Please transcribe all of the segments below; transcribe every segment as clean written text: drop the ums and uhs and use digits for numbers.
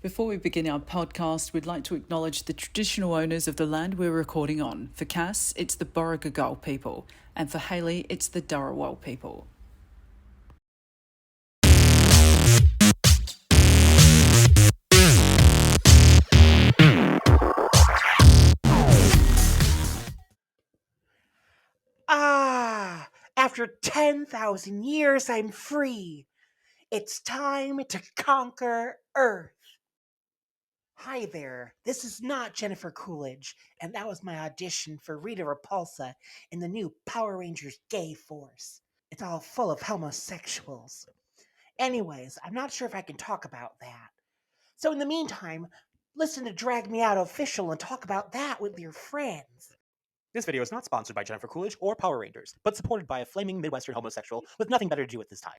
Before we begin our podcast, we'd like to acknowledge the traditional owners of the land we're recording on. For Cass, it's the Borragagal people, and for Hayley, it's the Dharawal people. After 10,000 years, I'm free. It's time to conquer Earth. Hi there, this is not Jennifer Coolidge, and that was my audition for Rita Repulsa in the new Power Rangers Gay Force. It's all full of homosexuals. Anyways, I'm not sure if I can talk about that. So in the meantime, listen to Drag Me Out Official and talk about that with your friends. This video is not sponsored by Jennifer Coolidge or Power Rangers, but supported by a flaming Midwestern homosexual with nothing better to do at this time.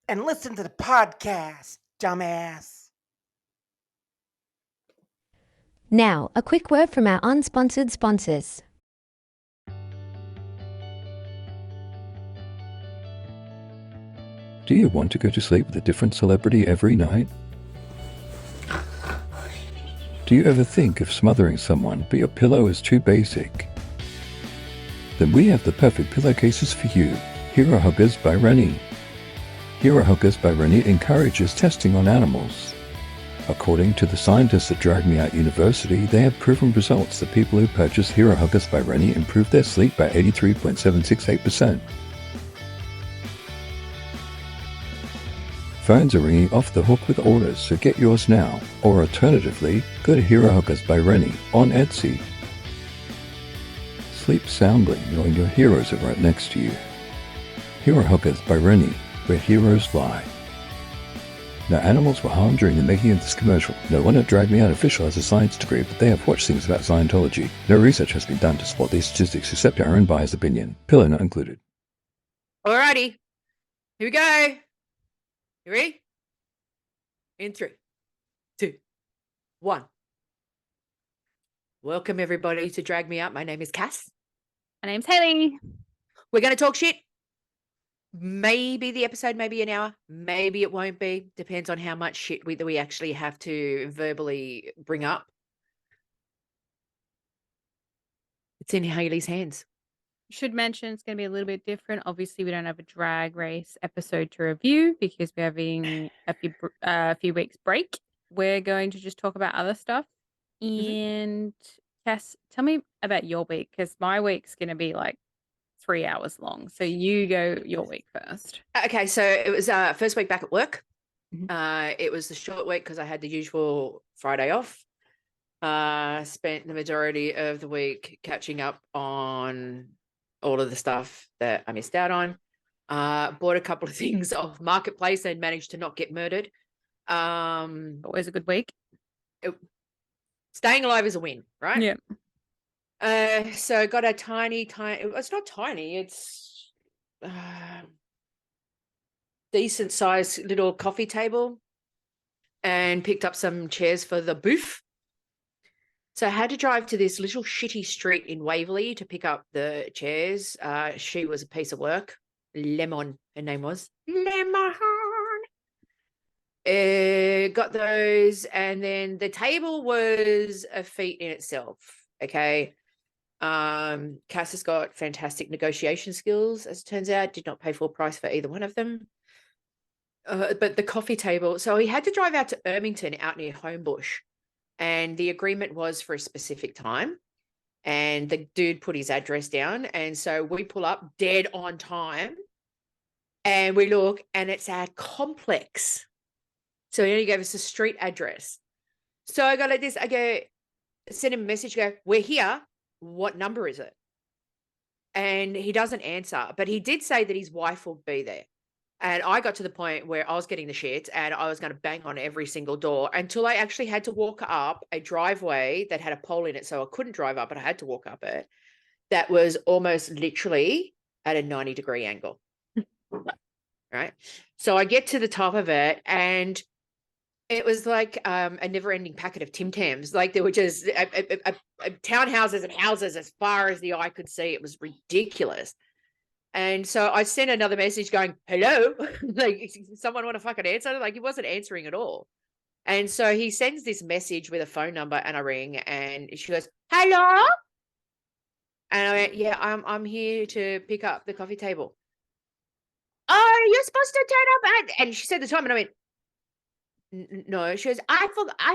And listen to the podcast, dumbass. Now, a quick word from our unsponsored sponsors. Do you want to go to sleep with a different celebrity every night? Do you ever think of smothering someone, but your pillow is too basic? Then we have the perfect pillowcases for you. Hero Huggers by Rennie. Hero Huggers by Rennie encourages testing on animals. According to the scientists at Drag Me Out University, they have proven results that people who purchase Hero Huggers by Rennie improve their sleep by 83.768%. Phones are ringing off the hook with orders, so get yours now. Or alternatively, go to Hero Huggers by Rennie on Etsy. Sleep soundly knowing your heroes are right next to you. Hero Huggers by Rennie, where heroes lie. No animals were harmed during the making of this commercial. No one at Drag Me Out Official has a science degree, but they have watched things about Scientology. No research has been done to support these statistics except our own biased opinion. Pillow not included. Alrighty, here we go. You ready? In 3, 2, 1. Welcome everybody to Drag Me Out. My name is Cass. My name's Hayley. We're going to talk shit. Maybe the episode may be an hour. Maybe it won't be. Depends on how much shit we actually have to verbally bring up. It's in Hayley's hands. Should mention it's going to be a little bit different. Obviously, we don't have a drag race episode to review because we're having a few weeks break. We're going to just talk about other stuff. And Cass, tell me about your week because my week's going to be like 3 hours long. So you go your week first. Okay, so it was first week back at work. It was the short week because I had the usual Friday off. Spent the majority of the week catching up on all of the stuff that I missed out on. Bought a couple of things off Marketplace and managed to not get murdered. Always a good week. Staying alive is a win, right? Yeah. So got a tiny, it's not tiny, it's decent sized little coffee table and picked up some chairs for the booth. So I had to drive to this little shitty street in Waverley to pick up the chairs. She was a piece of work. Lemon, her name was. Lemon. Got those, and then the table was a feat in itself. Okay. Cass has got fantastic negotiation skills, as it turns out. Did not pay full price for either one of them. But the coffee table, so he had to drive out to Ermington out near Homebush. And the agreement was for a specific time. And the dude put his address down. And so we pull up dead on time. And we look, and it's our complex. So he only gave us a street address. So I go like this. I go, send him a message, go, we're here. What number is it? And he doesn't answer. But he did say that his wife will be there. And I got to the point where I was getting the shits and I was going to bang on every single door until I actually had to walk up a driveway that had a pole in it. So I couldn't drive up, but I had to walk up it. That was almost literally at a 90-degree angle. Right. So I get to the top of it and it was like a never-ending packet of Tim Tams. Like there were just townhouses and houses as far as the eye could see. It was ridiculous. And so I sent another message going, hello, like someone want to fucking answer? Like he wasn't answering at all. And so he sends this message with a phone number, and I ring, and she goes, "Hello?" And I went, "Yeah, I'm here to pick up the coffee table." "Oh, you're supposed to turn up at," and she said the time, and I went, No." She goes, I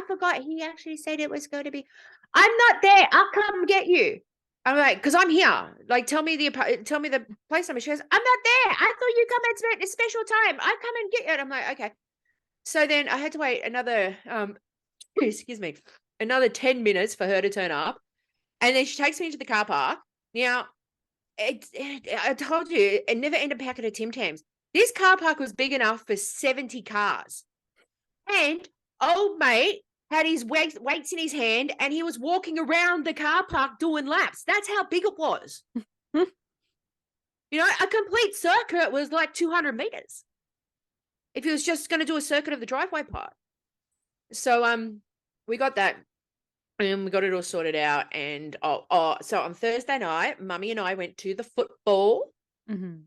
forgot he actually said it was going to be. I'm not there. I'll come get you." I'm like, "Because I'm here. Like, tell me the place number." She goes, "I'm not there. I thought you come at a special time. I come and get you." And I'm like, "Okay." So then I had to wait another excuse me, another 10 minutes for her to turn up. And then she takes me into the car park. Now, I told you, it never ended a packet of Tim Tams. This car park was big enough for 70 cars. And old mate had his weights in his hand, and he was walking around the car park doing laps. That's how big it was. A complete circuit was like 200 meters. If he was just going to do a circuit of the driveway part. So we got that. And we got it all sorted out. And so on Thursday night, Mummy and I went to the football. Mm-hmm.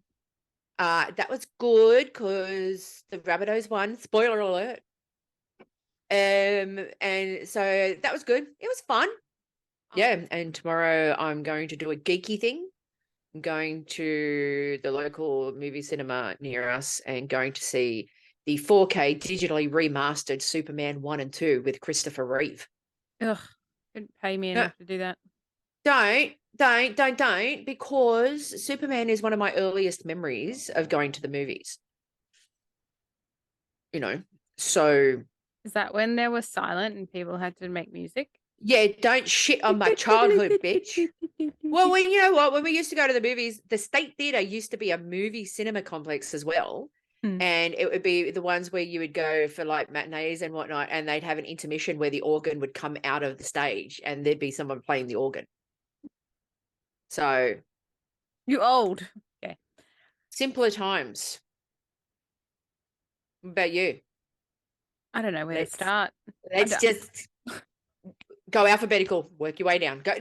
That was good because the Rabbitohs won. Spoiler alert. And so that was good. It was fun. Yeah. And tomorrow I'm going to do a geeky thing. I'm going to the local movie cinema near us and going to see the 4K digitally remastered Superman 1 and 2 with Christopher Reeve. Ugh, couldn't pay me enough to do that. Don't, because Superman is one of my earliest memories of going to the movies. So. Is that when there was silent and people had to make music? Yeah, don't shit on my childhood, bitch. Well, you know what? When we used to go to the movies, the State Theatre used to be a movie cinema complex as well. And it would be the ones where you would go for like matinees and whatnot, and they'd have an intermission where the organ would come out of the stage and there'd be someone playing the organ. So. You old. Okay. Simpler times. What about you? I don't know where to start. Let's just go alphabetical, work your way down. Go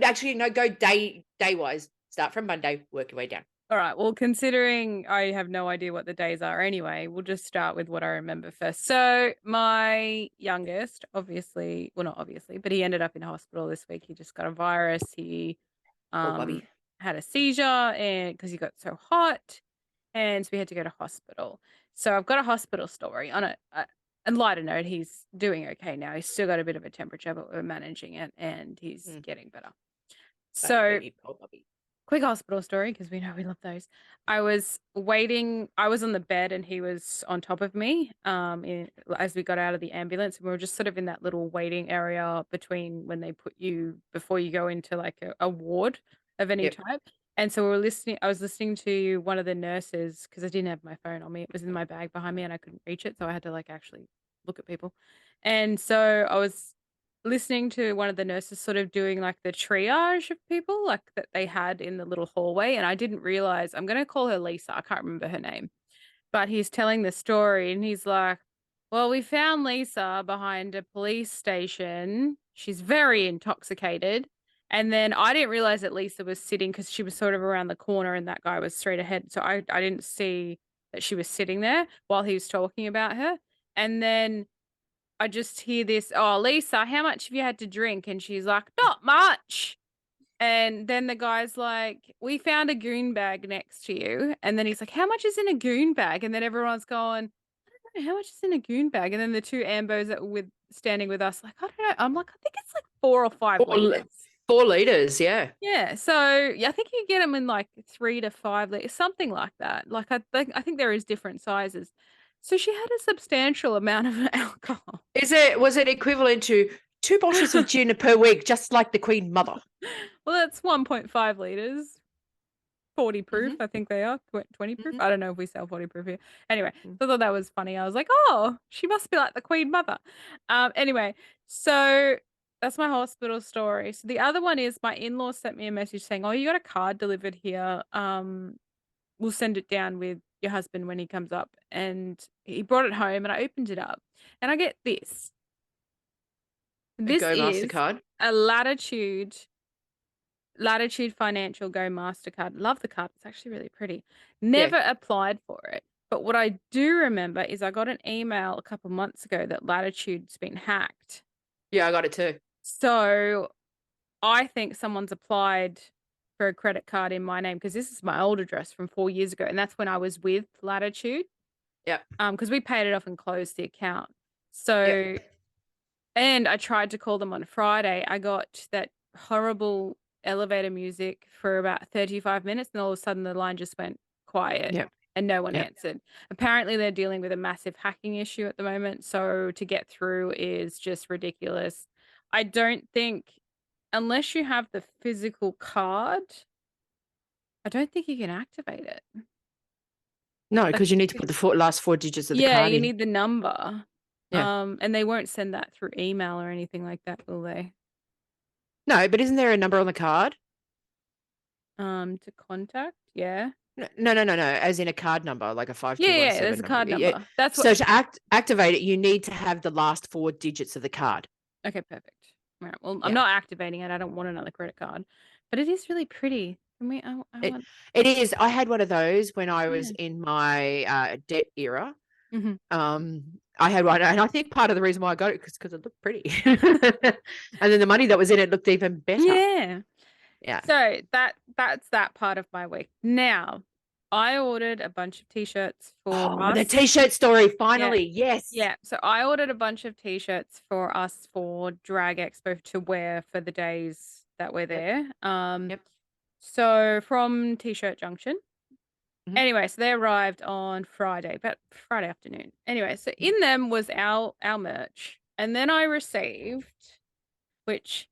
day-wise. Start from Monday, work your way down. All right. Well, considering I have no idea what the days are anyway, we'll just start with what I remember first. So my youngest, obviously, well, not obviously, but he ended up in hospital this week. He just got a virus. He had a seizure and because he got so hot, and so we had to go to hospital. So I've got a hospital story on it. And lighter note, he's doing okay now. He's still got a bit of a temperature, but we're managing it, and he's getting better. So, quick hospital story, because we know we love those. I was waiting. I was on the bed, and he was on top of me as we got out of the ambulance. And we were just sort of in that little waiting area between when they put you, before you go into like a ward of any type. And so I was listening to one of the nurses because I didn't have my phone on me. It was in my bag behind me and I couldn't reach it. So I had to like actually look at people. And so I was listening to one of the nurses sort of doing like the triage of people like that they had in the little hallway. And I didn't realize, I'm going to call her Lisa. I can't remember her name, but he's telling the story and he's like, "Well, we found Lisa behind a police station. She's very intoxicated." And then I didn't realize that Lisa was sitting because she was sort of around the corner and that guy was straight ahead. So I didn't see that she was sitting there while he was talking about her. And then I just hear this, "Oh, Lisa, how much have you had to drink?" And she's like, "Not much." And then the guy's like, "We found a goon bag next to you." And then he's like, "How much is in a goon bag?" And then everyone's going, "How much is in a goon bag?" And then the two ambos that were standing with us, like, "I don't know." I'm like, "I think it's like 4 or 5 liters." 4 liters, yeah. Yeah. So yeah, I think you get them in like 3 to 5 liters, something like that. Like I think there is different sizes. So she had a substantial amount of alcohol. Was it equivalent to 2 bottles of gin per week, just like the Queen Mother? Well, that's 1.5 liters. 40 proof, I think they are. 20 proof. I don't know if we sell 40 proof here. Anyway, I thought that was funny. I was like, "Oh, she must be like the Queen Mother." Anyway, so that's my hospital story. So the other one is my in-laws sent me a message saying, "Oh, you got a card delivered here. We'll send it down with your husband when he comes up." And he brought it home and I opened it up and I get this. This Go is MasterCard. a Latitude Financial Go MasterCard. Love the card. It's actually really pretty. Never applied for it. But what I do remember is I got an email a couple months ago that Latitude's been hacked. Yeah, I got it too. So I think someone's applied for a credit card in my name because this is my old address from 4 years ago, and that's when I was with Latitude. Yep. Because we paid it off and closed the account. Yep. So, and I tried to call them on Friday. I got that horrible elevator music for about 35 minutes, and all of a sudden the line just went quiet. Yep. And no one Yep. answered. Apparently, they're dealing with a massive hacking issue at the moment. So to get through is just ridiculous. I don't think, unless you have the physical card, I don't think you can activate it. No, because you need to put the last 4 digits of the Yeah, card you in. need the number. Yeah. And they won't send that through email or anything like that, will they? No, but isn't there a number on the card? To contact, yeah. No. As in a card number, like a 5217 Yeah, there's a number. card Yeah. number. That's So what. to activate it, you need to have the last 4 digits of the card. Okay, perfect. All right. Well, Yeah. I'm not activating it. I don't want another credit card, but it is really pretty. Can we? I want. It is. I had one of those when I was Yeah. in my debt era. Mhm. I had one, and I think part of the reason why I got it because it looked pretty, and then the money that was in it looked even better. Yeah. Yeah. So that's that part of my week. Now, I ordered a bunch of t-shirts for us. The t-shirt story, finally. Yes. Yeah. So I ordered a bunch of t-shirts for us for Drag Expo to wear for the days that we're there. Yep. So from T-shirt Junction. Mhm. Anyway, so they arrived on Friday, but Friday afternoon. Anyway, so in them was our merch. And then I received, which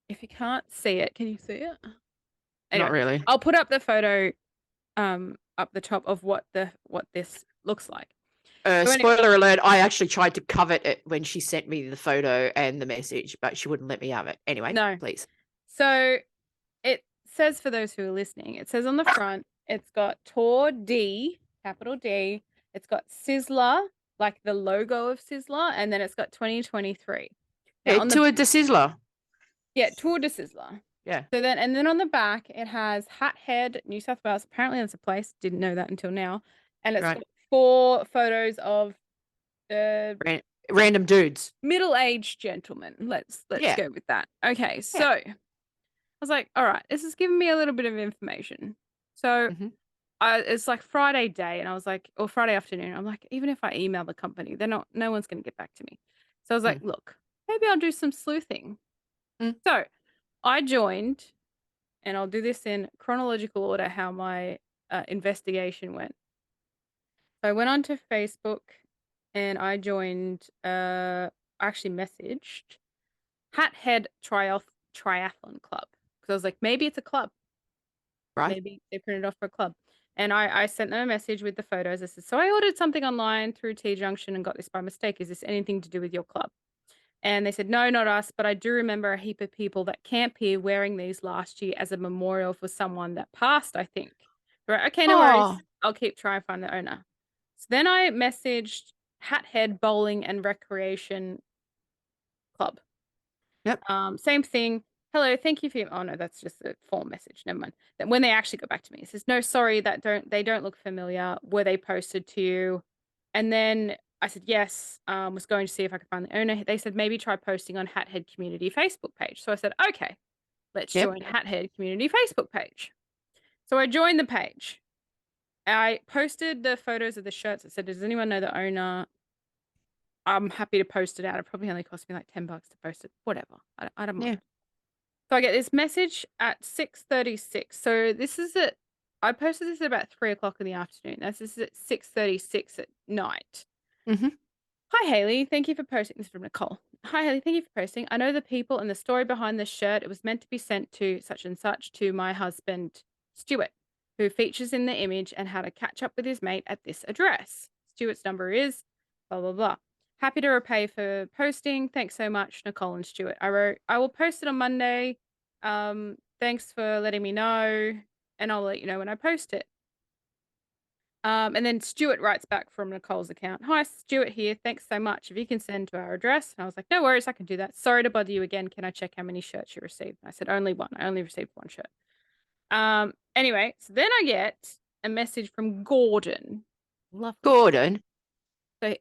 if you can't see it, can you see it? Anyway, Not really. I'll put up the photo up the top of what this looks like. So anyway, Spoiler alert, I actually tried to covet it when she sent me the photo and the message, but she wouldn't let me have it. Anyway, No. please. So it says, for those who are listening, it says on the front, it's got Tour D, capital D. It's got Sizzler, like the logo of Sizzler, and then it's got 2023. Now, Yeah, Tour de Sizzler. Yeah, Tour de Sizzler. Yeah. So then on the back, it has Hat Head, New South Wales. Apparently that's a place. Didn't know that until now. And it's got 4 photos of random dudes. Middle-aged gentlemen. Let's go with that. Okay, so I was like, all right, this is giving me a little bit of information. So it's like Friday day, and I was like, or Friday afternoon. I'm like, even if I email the company, no one's going to get back to me. So I was like, look, maybe I'll do some sleuthing. So I joined, and I'll do this in chronological order how my investigation went. So I went onto Facebook, and I joined. Actually messaged Hat Head Triathlon Club because I was like, maybe it's a club. Right. Maybe they printed off for a club. And I sent them a message with the photos. I said, so I ordered something online through T Junction and got this by mistake. Is this anything to do with your club? And they said, no, not us. But I do remember a heap of people that camp here wearing these last year as a memorial for someone that passed, I think. Right. Okay, no worries. I'll keep trying to find the owner. So then I messaged Hat Head Bowling and Recreation Club. Yep. Same thing. Hello, thank you for your. Oh no, that's just a form message. Never mind. Then when they actually got back to me, it says, no, sorry, they don't look familiar. Were they posted to you? And then I said yes. Was going to see if I could find the owner. They said maybe try posting on Hat Head Community Facebook page. So I said, okay, let's join Hat Head Community Facebook page. So I joined the page. I posted the photos of the shirts. I said, does anyone know the owner? I'm happy to post it out. It probably only cost me like $10 to post it. Whatever. I don't mind. Yeah. So I get this message at 6:36. So this is at, I posted this at about 3:00 in the afternoon. This is at 6:36 at night. Hi, Haley. Thank you for posting. This is from Nicole. Hi, Haley. Thank you for posting. I know the people and the story behind this shirt. It was meant to be sent to such and such to my husband, Stuart, who features in the image and had a catch up with his mate at this address. Stuart's number is blah, blah, blah. Happy to repay for posting. Thanks so much, Nicole and Stuart. I wrote, I will post it on Monday. Thanks for letting me know, and I'll let you know when I post it. And then Stuart writes back from Nicole's account. Hi, Stuart here. Thanks so much. If you can send to our address. And I was like, no worries, I can do that. Sorry to bother you again. Can I check how many shirts you received? And I said, only one. I only received one shirt. Anyway, so then I get a message from Gordon. Lovely. Gordon. So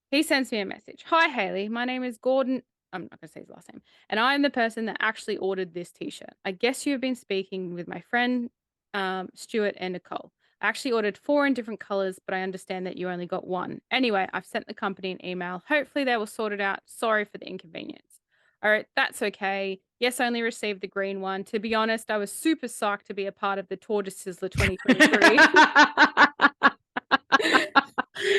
he sends me a message. Hi, Haley. My name is Gordon. I'm not going to say his last name. And I am the person that actually ordered this t-shirt. I guess you have been speaking with my friend, Stuart and Nicole. I actually ordered 4 in different colors, but I understand that you only got 1. Anyway, I've sent the company an email. Hopefully they will sort it out. Sorry for the inconvenience. All right, that's okay. Yes, I only received the green one. To be honest, I was super psyched to be a part of the Tour de Sizzler 2023.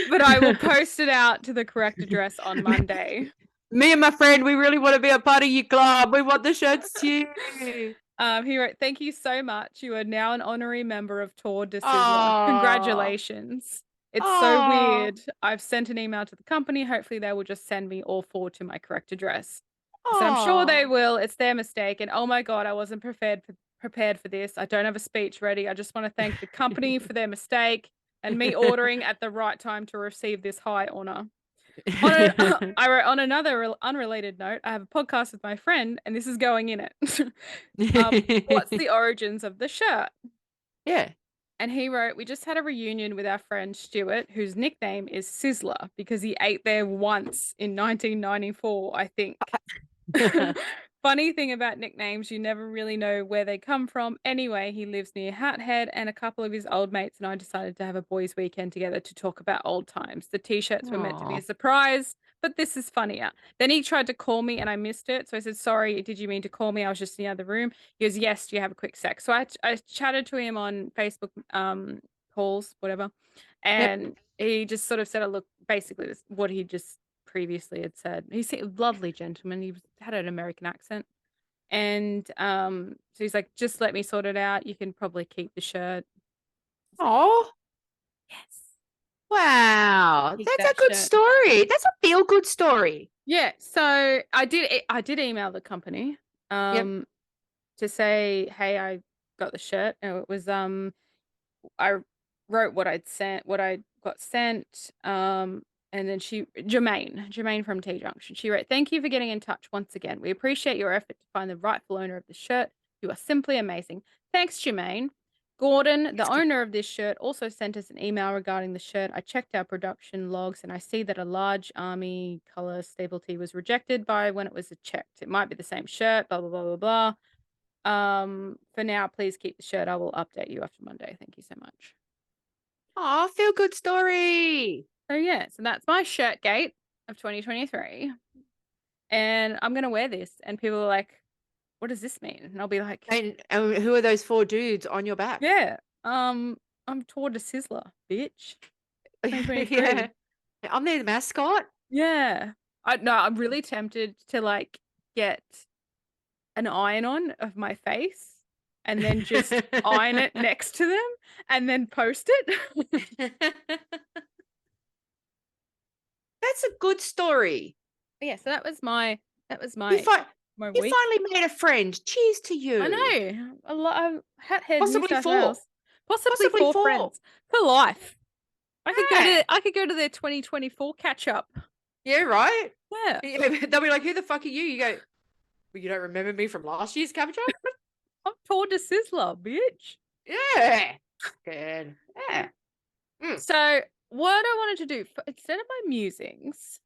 But I will post it out to the correct address on Monday. Me and my friend, we really want to be a part of your club. We want the shirts too. He wrote, thank you so much. You are now an honorary member of Tour de Sizzler. Aw. Congratulations. It's so Aw. weird. I've sent an email to the company. Hopefully they will just send me all 4 to my correct address. I said, I'm sure they will. It's their mistake. And oh my God, I wasn't prepared for this. I don't have a speech ready. I just want to thank the company for their mistake and me ordering at the right time to receive this high honor. I wrote, on another unrelated note, I have a podcast with my friend, and this is going in it. What's the origins of the shirt? Yeah. And he wrote, we just had a reunion with our friend Stuart, whose nickname is Sizzler because he ate there once in 1994, I think. Funny thing about nicknames, you never really know where they come from. Anyway, he lives near Hat Head, and a couple of his old mates and I decided to have a boys' weekend together to talk about old times. The t-shirts were meant to be Aw. a surprise, but this is funnier. Then he tried to call me and I missed it. So I said, sorry, did you mean to call me? I was just in the other room. He goes, yes, do you have a quick sec? So I chatted to him on Facebook calls, whatever. And he just sort of said, look, basically this, what he just previously had said. He seemed a lovely gentleman. He had an American accent. And so he's like, just let me sort it out. You can probably keep the shirt. Oh, Yes. wow. Keep That's that a good shirt. story. That's a feel-good story. Yeah. So I did email the company to say, hey, I got the shirt. And it was I wrote what I'd sent, what I got sent. And then Jermaine from T Junction, she wrote, thank you for getting in touch once again. We appreciate your effort to find the rightful owner of the shirt. You are simply amazing. Thanks, Jermaine. Gordon, the owner of this shirt, also sent us an email regarding the shirt. I checked our production logs and I see that a large army color staple tee was rejected by when it was checked. It might be the same shirt, blah, blah, blah, blah, blah. For now, please keep the shirt. I will update you after Monday. Thank you so much. Oh, feel-good story. So yeah, so that's my shirt gate of 2023. And I'm going to wear this. And people are like, what does this mean? And I'll be like, And who are those 4 dudes on your back? yeah, I'm Tour de Sizzler, bitch. 2023. Yeah. I'm their mascot. Yeah. I'm really tempted to like get an iron-on of my face and then just iron it next to them and then post it. That's a good story. Yeah, so that was my You, my you week. finally made a friend. Cheers to you. I know. A lot of Hathead, Possibly New South 4. Wales. Possibly 4 friends for life. I could go to their 2024 catch up. Yeah, right? Yeah. They'll be like, who the fuck are you? You go, well, you don't remember me from last year's catch up? I'm Tour de Sizzler, bitch. Yeah. Good. Yeah. So what I wanted to do, instead of my musings,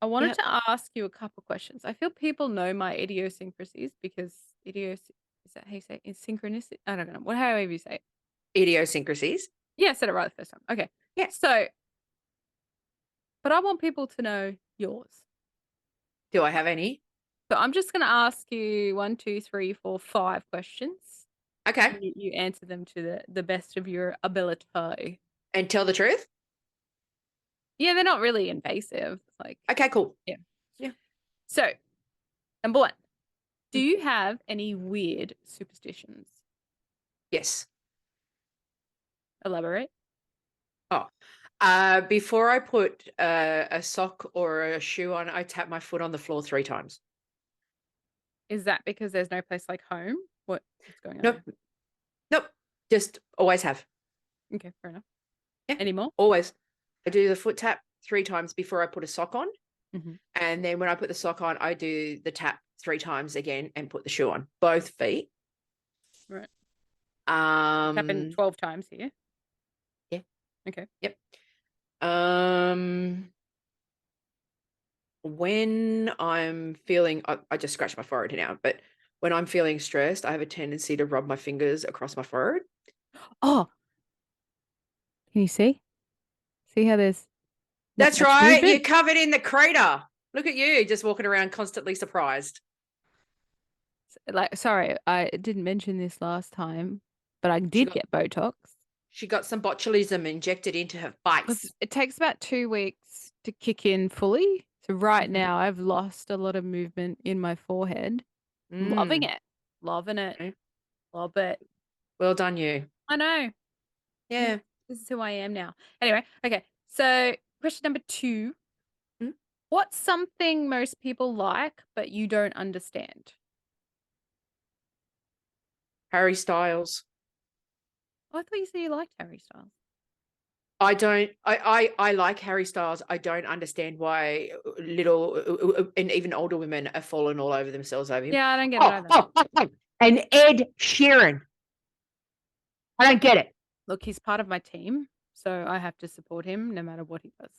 I wanted to ask you a couple questions. I feel people know my idiosyncrasies because is that how you say it? Is synchronicity? I don't know. However you say it. Idiosyncrasies. Yeah, I said it right the first time. Okay. Yeah. So, but I want people to know yours. Do I have any? So I'm just going to ask you 1, 2, 3, 4, 5 questions. Okay. You answer them to the best of your ability. And tell the truth? Yeah, they're not really invasive. Like, okay, cool. Yeah. Yeah. So, number 1, do you have any weird superstitions? Yes. Elaborate. Before I put a sock or a shoe on, I tap my foot on the floor 3 times. Is that because there's no place like home? What's going on? Nope. There? Nope. Just always have. Okay, fair enough. Yeah. Any more? Always. I do the foot tap 3 times before I put a sock on. Mm-hmm. And then when I put the sock on, I do the tap 3 times again and put the shoe on. Both feet. Right. It's happened 12 times here. Yeah. Okay. Yep. When I'm feeling, I just scratched my forehead now, but when I'm feeling stressed, I have a tendency to rub my fingers across my forehead. Oh, can you see? See how there's not That's much right. You're movement? covered in the crater. Look at you, just walking around constantly surprised. Like, sorry, I didn't mention this last time, but I She did got get Botox she got some botulism injected into her because face. it takes about 2 weeks to kick in fully. So right Mhm. now, I've lost a lot of movement in my forehead. Loving Mm. it. Loving it. Okay. Love it. Well done, you. I know. Yeah. This is who I am now. Anyway, okay. So question number 2. Mm. What's something most people like, but you don't understand? Harry Styles. Oh, I thought you said you liked Harry Styles. I don't. I like Harry Styles. I don't understand why little and even older women are falling all over themselves over him. Yeah, I don't get it either. And Ed Sheeran. I don't get it. Look, he's part of my team, so I have to support him no matter what he does.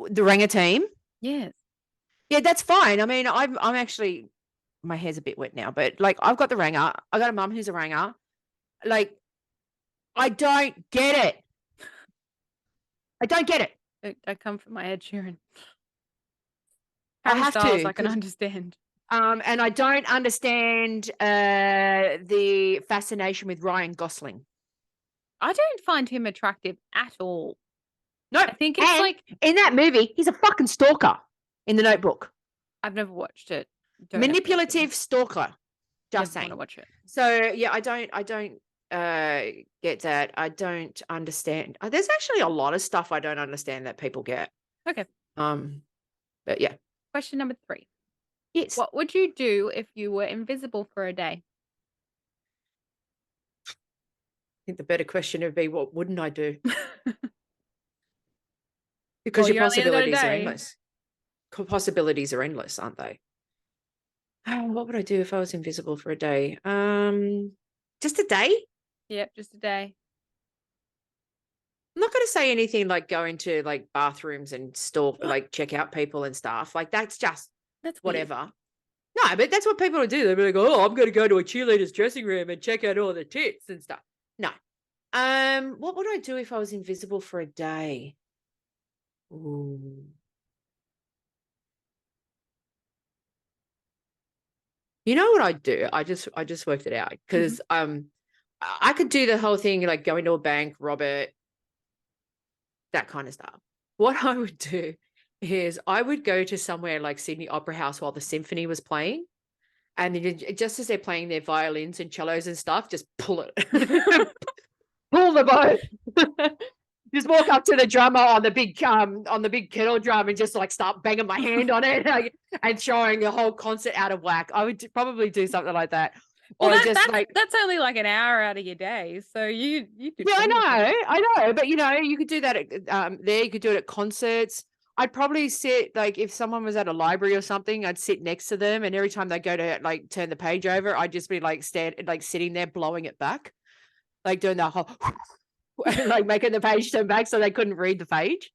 The Ranger team. Yes. Yeah, that's fine. I mean, I'm actually, my hair's a bit wet now, but like I've got the Ranger. I got a mum who's a Ranger. Like, I don't get it. I don't get it. I come from my Ed Sheeran. I Harry have Styles, to, I can 'cause understand. and I don't understand the fascination with Ryan Gosling. I don't find him attractive at all. No, I think it's and like in that movie, he's a fucking stalker in The Notebook. I've never watched it. Don't have to watch it. Manipulative stalker. Just Never want saying. to watch it. So yeah, I don't get that. I don't understand. There's actually a lot of stuff I don't understand that people get. Okay. But yeah. Question number 3. Yes. What would you do if you were invisible for a day? I think the better question would be, what wouldn't I do? Because Well, your you only got a possibilities are day. endless. Possibilities are endless, aren't they? What would I do if I was invisible for a day? Just a day? Yep, just a day. I'm not going to say anything like go into like bathrooms and stalk, like check out people and stuff. Like that's just That's weird. whatever. No, but that's what people will do. They'll be like, oh, I'm going to go to a cheerleader's dressing room and check out all the tits and stuff. No. What would I do if I was invisible for a day? Ooh. You know what I'd do? I just worked it out because I could do the whole thing like go into a bank, rob it, that kind of stuff. What I would do is I would go to somewhere like Sydney Opera House while the symphony was playing. And then just as they're playing their violins and cellos and stuff, just pull it. Pull the bow. Just walk up to the drummer on the big kettle drum and just like start banging my hand on it and showing the whole concert out of whack. I would probably do something like that. Well, Or just like that's only like an hour out of your day, so you do. yeah, plenty of things. I know, but you could do that at there. You could do it at concerts. I'd probably sit like if someone was at a library or something, I'd sit next to them, and every time they go to like turn the page over, I'd just be like sitting there blowing it back, like doing that whole like making the page turn back so they couldn't read the page.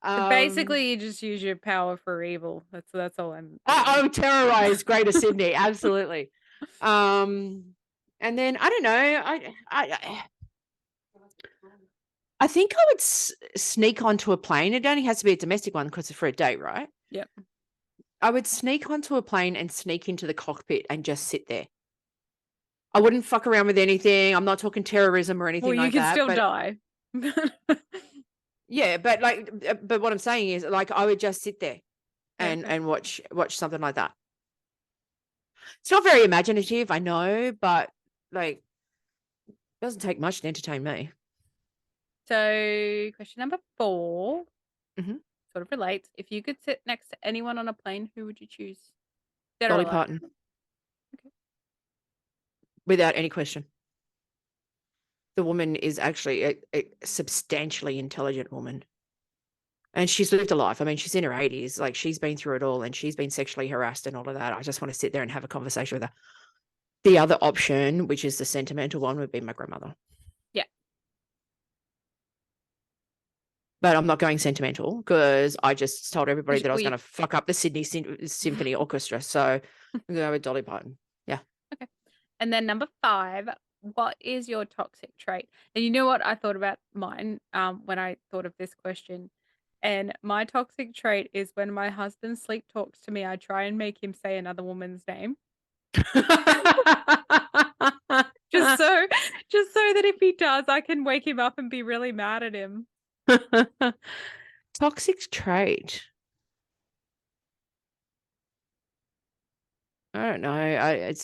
So basically, you just use your power for evil. That's all I'm. I would terrorize Greater Sydney, absolutely. And then I don't know, I think I would sneak onto a plane. It only has to be a domestic one because it's for a day, right? Yep. I would sneak onto a plane and sneak into the cockpit and just sit there. I wouldn't fuck around with anything. I'm not talking terrorism or anything Well, you like can that. still But die. yeah, but but what I'm saying is, like, I would just sit there and Okay. watch something like that. It's not very imaginative, I know, but like, it doesn't take much to entertain me. So, question number 4 Mhm. sort of relates. If you could sit next to anyone on a plane, who would you choose? Dead or Dolly alive? Parton. Okay. Without any question. The woman is actually a substantially intelligent woman. And she's lived a life. I mean, she's in her 80s. Like, she's been through it all and she's been sexually harassed and all of that. I just want to sit there and have a conversation with her. The other option, which is the sentimental one, would be my grandmother. Yeah. But I'm not going sentimental because I just told everybody Which that I was we- going to fuck up the Sydney Symphony Orchestra. So I'm going to go with Dolly Parton. Yeah. Okay. And then number 5, what is your toxic trait? And you know what I thought about mine when I thought of this question? And my toxic trait is when my husband sleep talks to me, I try and make him say another woman's name. Just so that if he does, I can wake him up and be really mad at him. Toxic trait. I don't know. I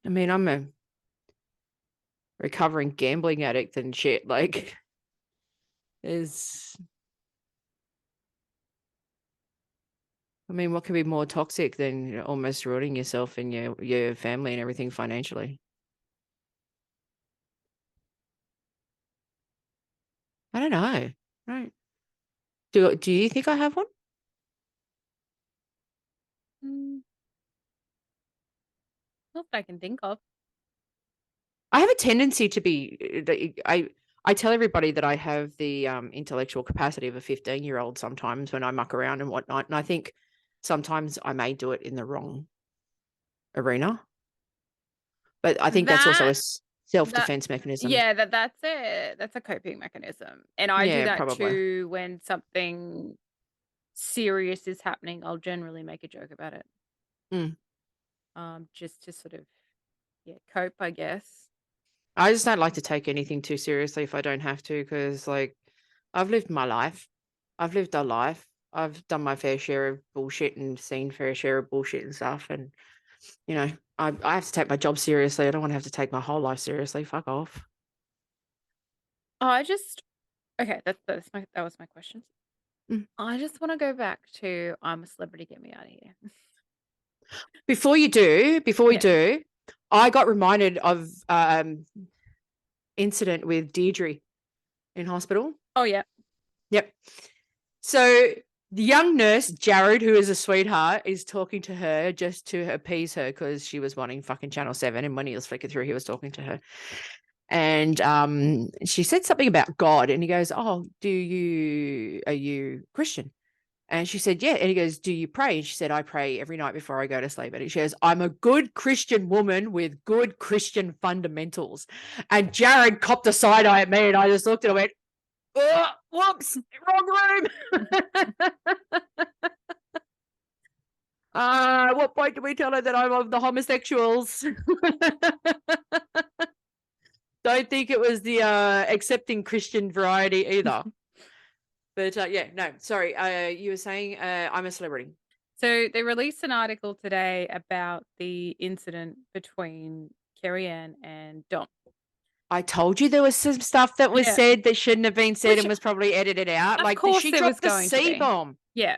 mean, I'm a recovering gambling addict and shit. Like, I mean, what could be more toxic than almost ruining yourself and your family and everything financially? I don't know. Right. Do you think I have one? Not that I can think of. I have a tendency to be. I tell everybody that I have the intellectual capacity of a 15-year-old sometimes when I muck around and whatnot, and I think sometimes I may do it in the wrong arena. But I think that's also a self-defense mechanism. Yeah, that's a coping mechanism. And I do Yeah, that probably. too when something serious is happening. I'll generally make a joke about it. Just to sort of cope, I guess. I just don't like to take anything too seriously if I don't have to, because like I've lived my life. I've lived a life. I've done my fair share of bullshit and seen fair share of bullshit and stuff. And, you know, I have to take my job seriously. I don't want to have to take my whole life seriously. Fuck off. Okay, that was my questions. I just want to go back to I'm a celebrity, get me out of here. Before we do, I got reminded of incident with Deirdre in hospital. Oh yeah. Yep. So the young nurse, Jared, who is a sweetheart, is talking to her just to appease her because she was wanting fucking Channel 7. And when he was flicking through, he was talking to her. And she said something about God. And he goes, oh, are you Christian? And she said, yeah. And he goes, do you pray? And she said, I pray every night before I go to sleep. And she goes, I'm a good Christian woman with good Christian fundamentals. And Jared copped a side eye at me. And I just looked at him and went, oh, whoops, wrong room. At what point do we tell her that I'm of the homosexuals? Don't think it was the accepting Christian variety either. But no, sorry. You were saying I'm a celebrity. So they released an article today about the incident between Carrie Ann and Dom. I told you there was some stuff that was said that shouldn't have been said and was probably edited out. Of like course she there was dropped the going to be. C-bomb. Yeah.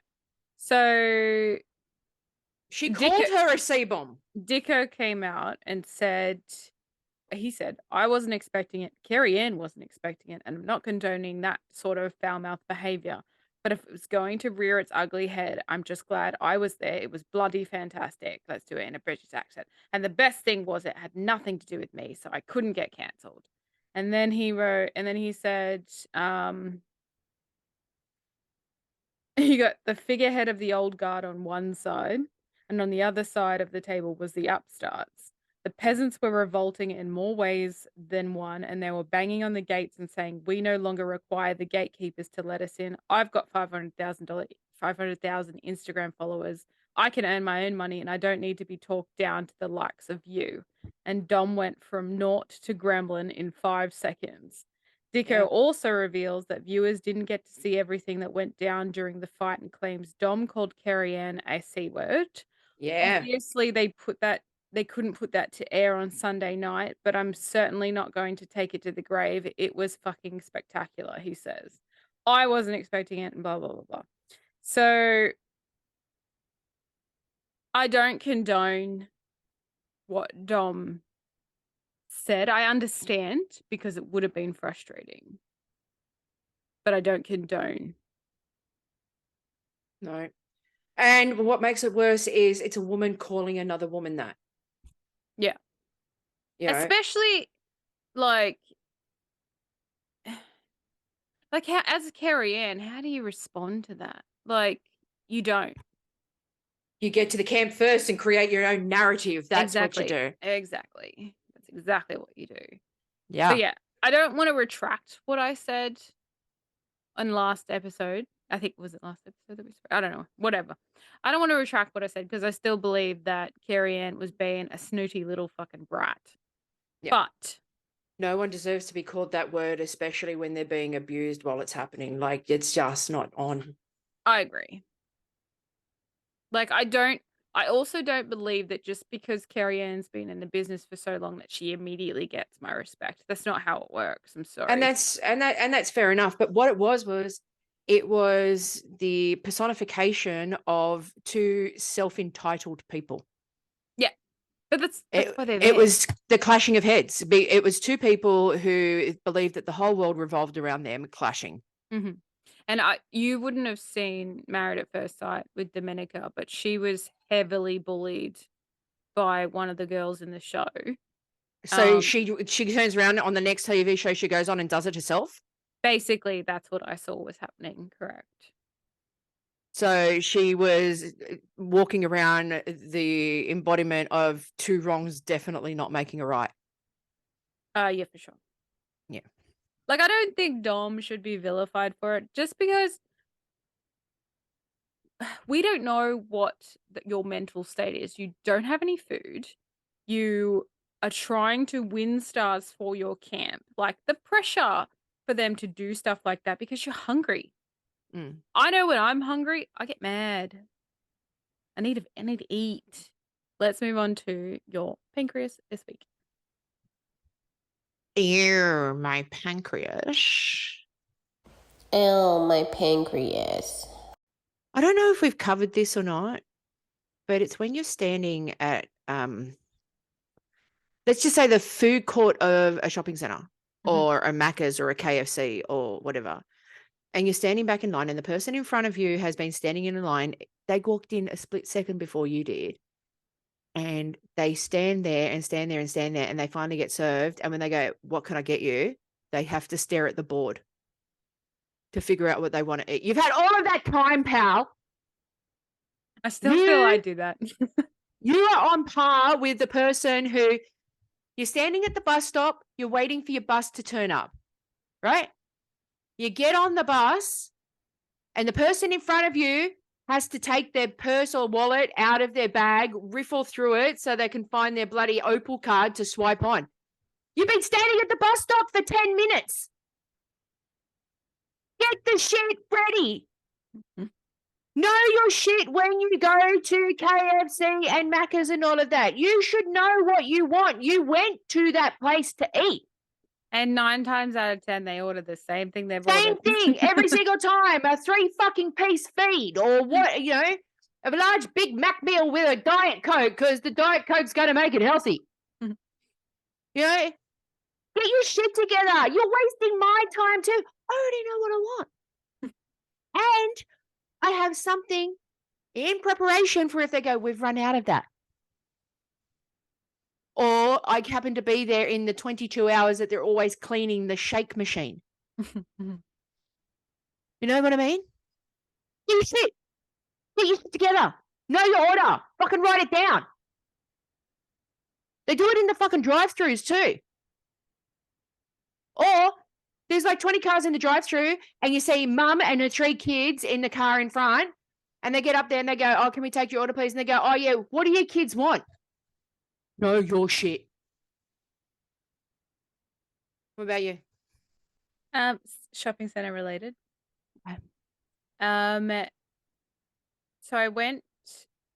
So she called her a C-bomb. Dicko came out and said, I wasn't expecting it. Carrie Ann wasn't expecting it. And I'm not condoning that sort of foul-mouthed behavior. But if it was going to rear its ugly head, I'm just glad I was there. It was bloody fantastic. Let's do it in a British accent. And the best thing was it had nothing to do with me, so I couldn't get cancelled. And then he said, you got the figurehead of the old guard on one side, and on the other side of the table was the upstarts. The peasants were revolting in more ways than one, and they were banging on the gates and saying, we no longer require the gatekeepers to let us in. I've got 500,000 Instagram followers. I can earn my own money, and I don't need to be talked down to the likes of you. And Dom went from naught to gremlin in 5 seconds. Dicko also reveals that viewers didn't get to see everything that went down during the fight and claims Dom called Carrie Ann a C word. Yeah. Obviously, they couldn't put that to air on Sunday night, but I'm certainly not going to take it to the grave. It was fucking spectacular, he says. I wasn't expecting it, and blah, blah, blah, blah. So I don't condone what Dom said. I understand because it would have been frustrating, but I don't condone. No. And what makes it worse is it's a woman calling another woman that. Yeah. Especially like Like, how, as Carrie Ann, how do you respond to that? Like, you don't. You get to the camp first and create your own narrative. That's what you do. Exactly. That's exactly what you do. Yeah. So yeah, I don't want to retract what I said on last episode. I think was it last episode that we spoke? I don't know. Whatever. I don't want to retract what I said because I still believe that Carrie Ann was being a snooty little fucking brat. Yeah. But no one deserves to be called that word, especially when they're being abused while it's happening. Like, it's just not on. I agree. Like, I also don't believe that just because Carrie Ann's been in the business for so long that she immediately gets my respect. That's not how it works. I'm sorry. And that's fair enough. But what it was the personification of two self-entitled people. Yeah. But that's why they're It there. was the clashing of heads. It was two people who believed that the whole world revolved around them clashing. Mm-hmm. And you wouldn't have seen Married at First Sight with Domenica, but she was heavily bullied by one of the girls in the show. So she turns around on the next TV show she goes on and does it herself? Basically, that's what I saw was happening, correct. So she was walking around the embodiment of two wrongs definitely not making a right. Yeah, for sure. Yeah. Like, I don't think Dom should be vilified for it just because we don't know what your mental state is. You don't have any food. You are trying to win stars for your camp. Like, the pressure for them to do stuff like that because you're hungry. Mm. I know when I'm hungry, I get mad. I need to eat. Let's move on to your pancreas this week. Ew, my pancreas. Ew, my pancreas. I don't know if we've covered this or not, but it's when you're standing at let's just say the food court of a shopping center or a Macca's or a KFC or whatever, and you're standing back in line and the person in front of you has been standing in a line. They walked in a split second before you did, and they stand there and stand there and stand there, and they finally get served, and when they go, "What can I get you?" they have to stare at the board to figure out what they want to eat. You've had all of that time, pal. I still feel I do that. You are on par with the person who you're standing at the bus stop, you're waiting for your bus to turn up, right? You get on the bus, and the person in front of you has to take their purse or wallet out of their bag, riffle through it so they can find their bloody Opal card to swipe on. You've been standing at the bus stop for 10 minutes. Get the shit ready. Know your shit when you go to KFC and Macca's and all of that. You should know what you want. You went to that place to eat. And 9 times out of 10, they order the same thing they've Same ordered. thing every single time. A 3 fucking piece feed or what, you know, a large Big Mac meal with a Diet Coke because the Diet Coke's going to make it healthy. You know, get your shit together. You're wasting my time too. I already know what I want. And I have something in preparation for if they go, we've run out of that. Or I happen to be there in the 22 hours that they're always cleaning the shake machine. You know what I mean? Get your shit. Get your shit together. Know your order. Fucking write it down. They do it in the fucking drive-thrus too. Or there's like 20 cars in the drive-thru and you see mum and her 3 kids in the car in front and they get up there and they go, oh, can we take your order, please? And they go, oh, yeah, what do your kids want? Know your shit. What about you? Shopping center related. Okay. So I went,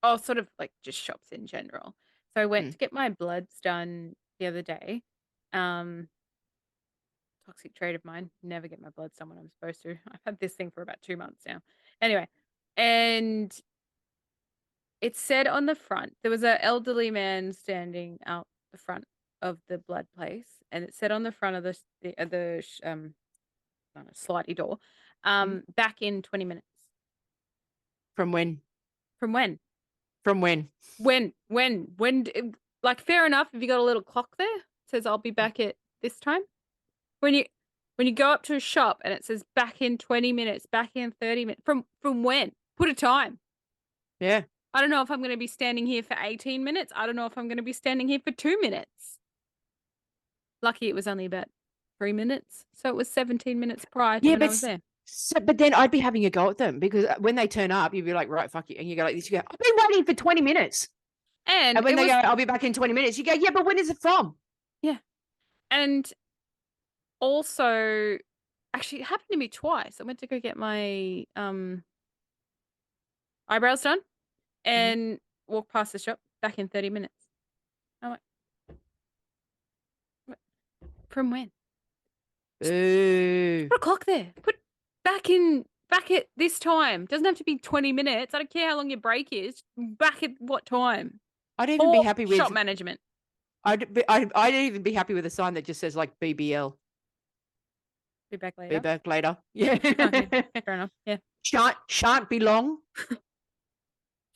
sort of like just shops in general. So I went to get my bloods done the other day. Toxic trait of mine, never get my bloods done when I'm supposed to. I've had this thing for about 2 months now. Anyway, and it said on the front, there was an elderly man standing out the front of the blood place, and it said on the front of the slidey door, back in 20 minutes. From when? From when? From when? Like, fair enough if you got a little clock there, it says I'll be back at this time. When you go up to a shop and it says back in 20 minutes, back in 30 minutes, from when? Put a time. Yeah. I don't know if I'm going to be standing here for 18 minutes. I don't know if I'm going to be standing here for 2 minutes. Lucky it was only about 3 minutes. So it was 17 minutes prior to when I was there. But then I'd be having a go at them because when they turn up, you'd be like, right, fuck you. And you go like this, you go, I've been waiting for 20 minutes. And when they go, I'll be back in 20 minutes, you go, yeah, but when is it from? Yeah. And also, actually, it happened to me twice. I went to go get my eyebrows done and walked past the shop, back in 30 minutes. I'm like, "What? From when? Ooh. Put a clock there. Put back at this time. Doesn't have to be 20 minutes. I don't care how long your break is. Back at what time? I'd even be happy with shop management. I'd even be happy with a sign that just says like BBL. Be back later. Be back later. Yeah. Okay, fair enough. Yeah. Shan't be long.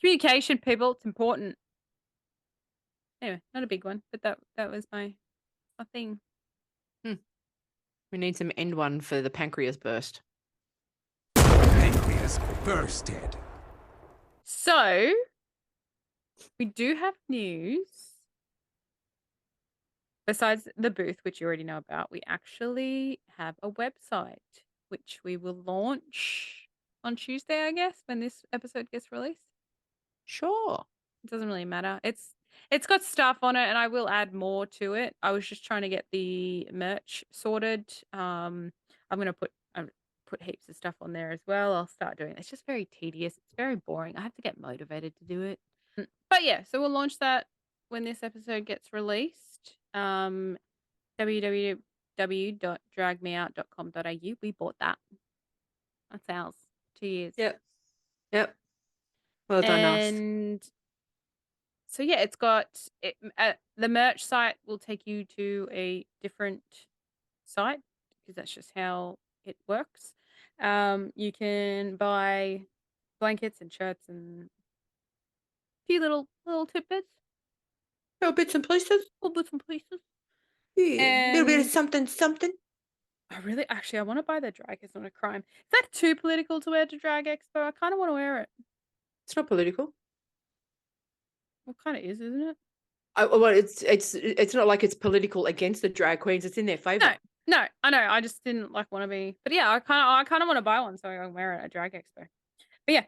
Communication, people. It's important. Anyway, not a big one, but that was my thing. We need some end one for the pancreas burst. Pancreas bursted. So, we do have news. Besides the booth, which you already know about, we actually have a website, which we will launch on Tuesday, I guess, when this episode gets released. Sure. It doesn't really matter. It's got stuff on it, and I will add more to it. I was just trying to get the merch sorted. I'm gonna put heaps of stuff on there as well. I'll start doing it. It's just very tedious. It's very boring. I have to get motivated to do it. But yeah, so we'll launch that when this episode gets released. www.dragmeout.com.au. We bought that. That's ours. 2 years. Yep. Well done, us. And so yeah, it's got the merch site will take you to a different site because that's just how it works. You can buy blankets and shirts and a few little tidbits. Little bits and pieces. Little bits and pieces. Yeah. A little bit of And something. I want to buy the drag. It's not a crime. Is that too political to wear to Drag Expo? I kind of want to wear it. It's not political. Well, kind of is, isn't it? Well, it's not like it's political against the drag queens. It's in their favor. No, I know. I just didn't want to be. But yeah, I kind of want to buy one so I can wear it at Drag Expo. But yeah.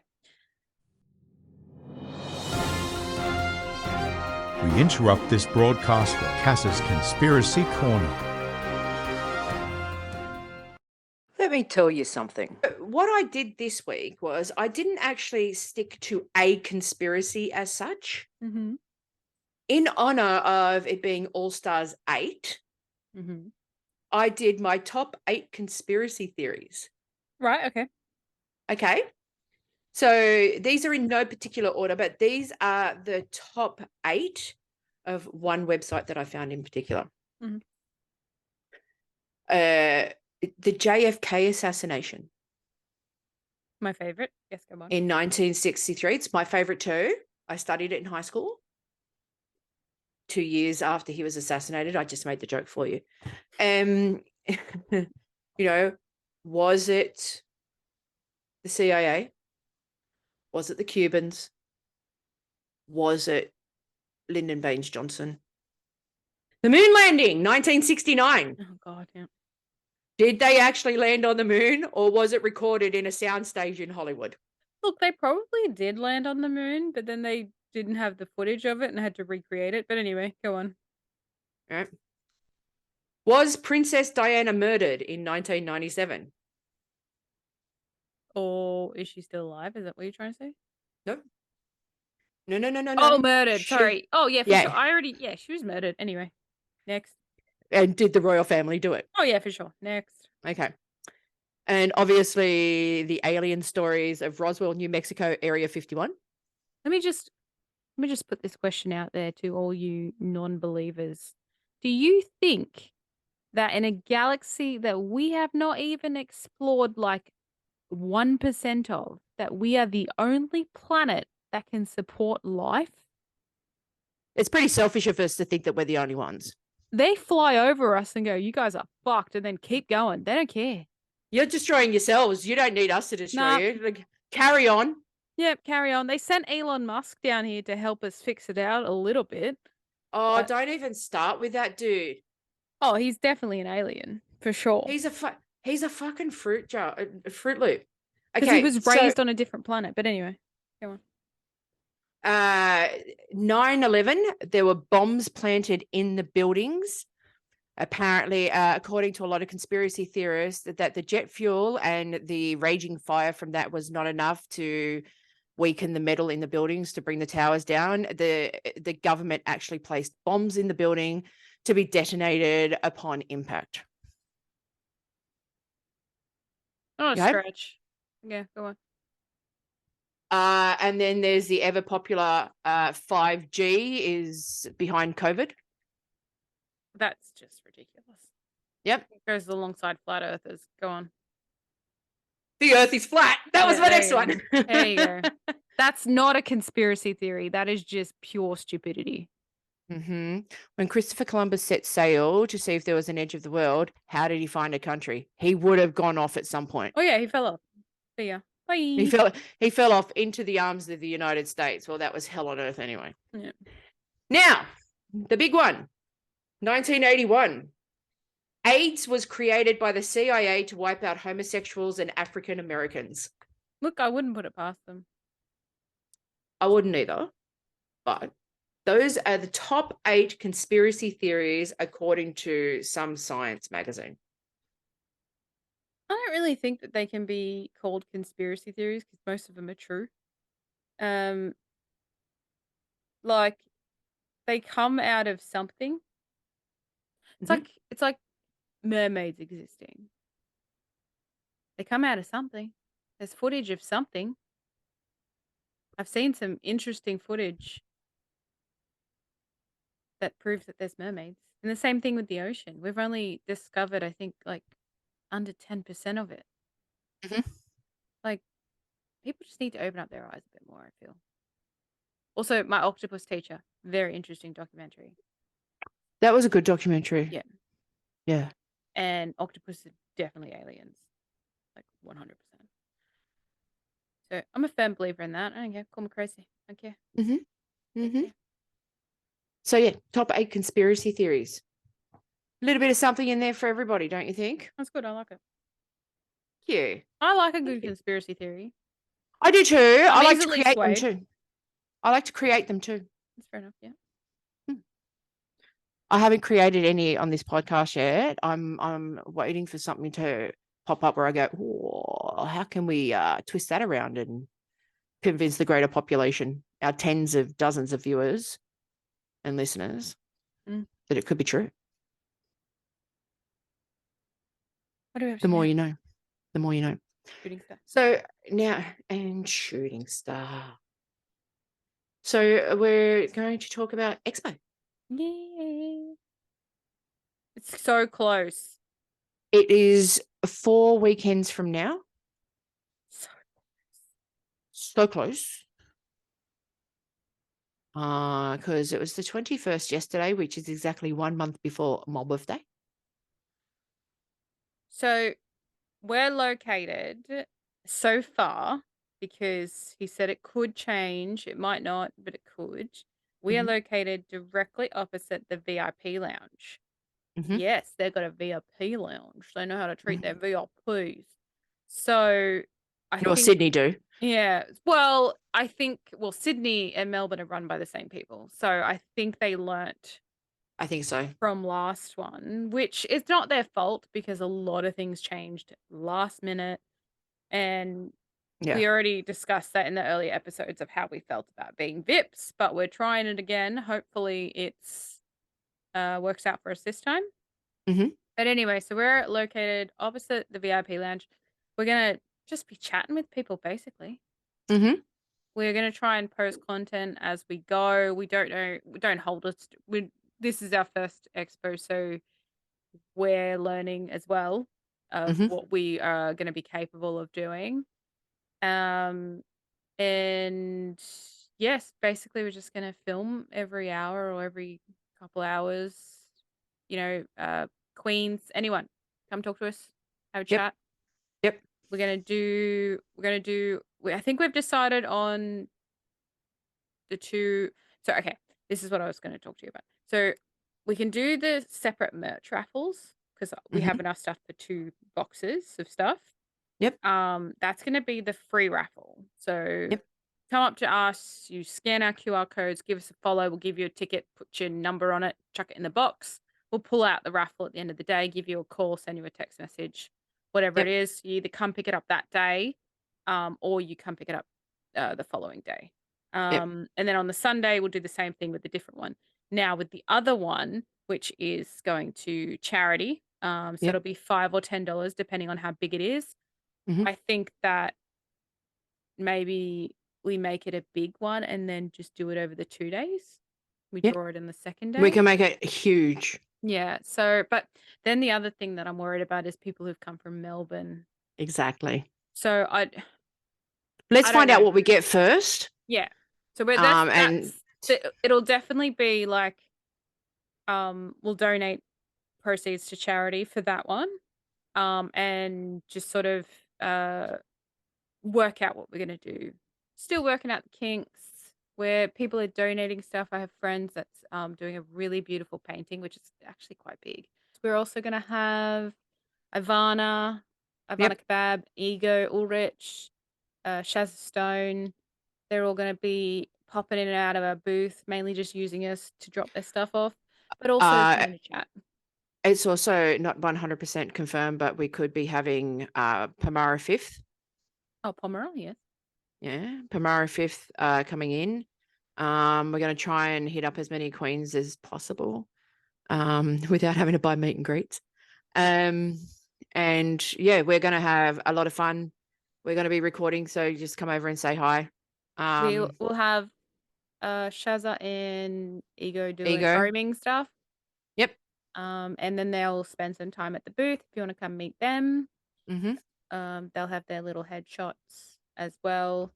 We interrupt this broadcast for Cass's Conspiracy Corner. Let me tell you something. What I did this week was I didn't actually stick to a conspiracy as such. Mm-hmm. In honor of it being All Stars 8, I did my top 8 conspiracy theories. Right, okay. Okay. So these are in no particular order, but these are the top 8 of one website that I found in particular. Mm-hmm. The JFK assassination. My favorite. Yes, go on. In 1963. It's my favorite too. I studied it in high school. 2 years after he was assassinated. I just made the joke for you. Was it the CIA? Was it the Cubans? Was it Lyndon Baines Johnson? The moon landing, 1969. Oh, God, yeah. Did they actually land on the moon, or was it recorded in a soundstage in Hollywood? Look, they probably did land on the moon, but then they didn't have the footage of it and had to recreate it. But anyway, go on. All right. Was Princess Diana murdered in 1997? Or is she still alive? Is that what you're trying to say? No. No. Oh, murdered. Sorry. Oh, yeah, for Yeah. sure. She was murdered. Anyway, next. And did the royal family do it? Oh, yeah, for sure. Next. Okay. And obviously the alien stories of Roswell, New Mexico, Area 51. Let me just put this question out there to all you non-believers. Do you think that in a galaxy that we have not even explored like 1% of, that we are the only planet that can support life? It's pretty selfish of us to think that we're the only ones. They fly over us and go, "You guys are fucked," and then keep going. They don't care. You're destroying yourselves. You don't need us to destroy Nah. you. Like, carry on. Yep, carry on. They sent Elon Musk down here to help us fix it out a little bit. Oh, But- don't even start with that dude. Oh, he's definitely an alien for sure. He's a fucking fruit jar, a Fruit Loop. Because Okay, he was raised on a different planet. But anyway, go on. 9/11, there were bombs planted in the buildings. Apparently, according to a lot of conspiracy theorists, that the jet fuel and the raging fire from that was not enough to weaken the metal in the buildings to bring the towers down. The government actually placed bombs in the building to be detonated upon impact. Not a Okay. stretch. Yeah, go on. And then there's the ever popular 5G is behind COVID. That's just ridiculous. Yep. It goes alongside flat earthers. Go on. The earth is flat. That was Yeah, my there next you one. go. There you go. That's not a conspiracy theory. That is just pure stupidity. When Christopher Columbus set sail to see if there was an edge of the world, how did he find a country? He would have gone off at some point. Oh yeah, he fell off. See ya. Bye. He fell off into the arms of the United States. Well, that was hell on earth anyway. Yeah. Now, the big one, 1981. AIDS was created by the CIA to wipe out homosexuals and African Americans. Look, I wouldn't put it past them. I wouldn't either, but those are the top 8 conspiracy theories according to some science magazine. I don't really think that they can be called conspiracy theories because most of them are true. Like they come out of something. It's like mermaids existing. They come out of something. There's footage of something. I've seen some interesting footage that proves that there's mermaids. And the same thing with the ocean. We've only discovered, I think, like under 10% of it. Like, people just need to open up their eyes a bit more, I feel. Also, My Octopus Teacher, very interesting documentary. That was a good documentary. Yeah. Yeah. And octopus are definitely aliens. Like 100%. So I'm a firm believer in that. I don't care. Call me crazy. I don't care. Mm-hmm. So yeah, top 8 conspiracy theories. A little bit of something in there for everybody, don't you think? That's good. I like it. Thank you. I like a good conspiracy theory. I do too. I like to easily create them swayed. too. I like to create them too. That's fair enough. Yeah. I haven't created any on this podcast yet. I'm waiting for something to pop up where I go, "Whoa, how can we twist that around and convince the greater population, our tens of dozens of viewers and listeners, that it could be true?" What do we have The to more do? you know. The more you know. Shooting stuff. So now, and shooting star. So we're going to talk about Expo. Yay. It's so close. It is 4 weekends from now. So close. Because it was the 21st yesterday, which is exactly 1 month before my birthday. So we're located so far because he said it could change. It might not, but it could. We are located directly opposite the VIP lounge. Yes, they've got a VIP lounge. They know how to treat their VIPs. So I think Sydney do. Yeah. Well, I think Sydney and Melbourne are run by the same people. So I think they learnt I think so. from last one, which is not their fault because a lot of things changed last minute. And we already discussed that in the earlier episodes of how we felt about being VIPs, but we're trying it again. Hopefully it's works out for us this time. But anyway, so we're located opposite the VIP lounge. We're going to just be chatting with people, basically. We're going to try and post content as we go. We don't know. Don't hold us. This is our first expo, so we're learning as well of what we are going to be capable of doing. And yes, basically we're just going to film every hour or every couple hours queens, anyone, come talk to us, have a Yep. chat. Yep. We're gonna do. I think we've decided on the two. So okay, this is what I was going to talk to you about. So we can do the separate merch raffles because we have enough stuff for 2 boxes of stuff. Yep. That's going to be the free raffle. So Yep. come up to us, you scan our QR codes, give us a follow, we'll give you a ticket, put your number on it, chuck it in the box. We'll pull out the raffle at the end of the day, give you a call, send you a text message, whatever it Yep. is. You either come pick it up that day, or you come pick it up the following day. And then on the Sunday, we'll do the same thing with the different one. Now with the other one, which is going to charity, so Yep. it'll be $5 or $10 depending on how big it is. Mhm. I think that maybe we make it a big one and then just do it over the 2 days. We Yep. draw it in the second day. We can make it huge. Yeah. So, but then the other thing that I'm worried about is people who've come from Melbourne. Exactly. So Let's I don't find out know. what we get first. Yeah. So it'll definitely be like, we'll donate proceeds to charity for that one. And just sort of work out what we're going to do. Still working out the kinks where people are donating stuff. I have friends that's doing a really beautiful painting, which is actually quite big. We're also going to have Ivana Kebab, Ego, Ulrich, Shaz Stone. They're all going to be popping in and out of our booth, mainly just using us to drop their stuff off, but also coming to chat. It's also not 100% confirmed, but we could be having Pomara 5th. Oh, Pomara, yes. Yeah, Pomara 5th coming in. We're going to try and hit up as many queens as possible without having to buy meet and greets. And yeah, we're going to have a lot of fun. We're going to be recording, so just come over and say hi. We'll have Shazza and Ego doing roaming stuff. Yep. And then they'll spend some time at the booth if you want to come meet them. Mm-hmm. They'll have their little headshots as well.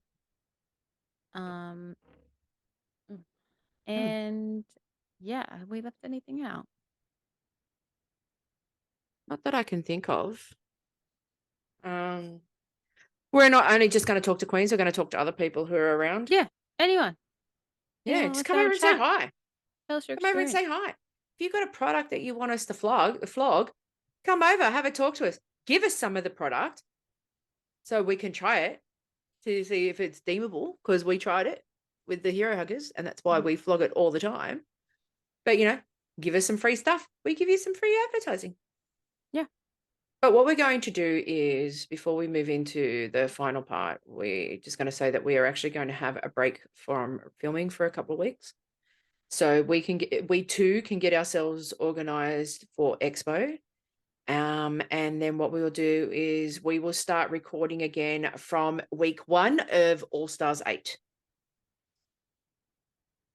And yeah, have we left anything out? Not that I can think of. We're not only just going to talk to queens, we're going to talk to other people who are around. Yeah, anyone. Yeah, just come over and say hi. Tell us your Come over and say hi. If you've got a product that you want us to flog, come over, have a talk to us. Give us some of the product so we can try it to see if it's deemable, because we tried it with the Hero Huggers, and that's why we flog it all the time. But, give us some free stuff. We give you some free advertising. Yeah. But what we're going to do is, before we move into the final part, we're just going to say that we are actually going to have a break from filming for a couple of weeks. So we too can get ourselves organized for Expo. And then what we will do is we will start recording again from week 1 of All Stars 8.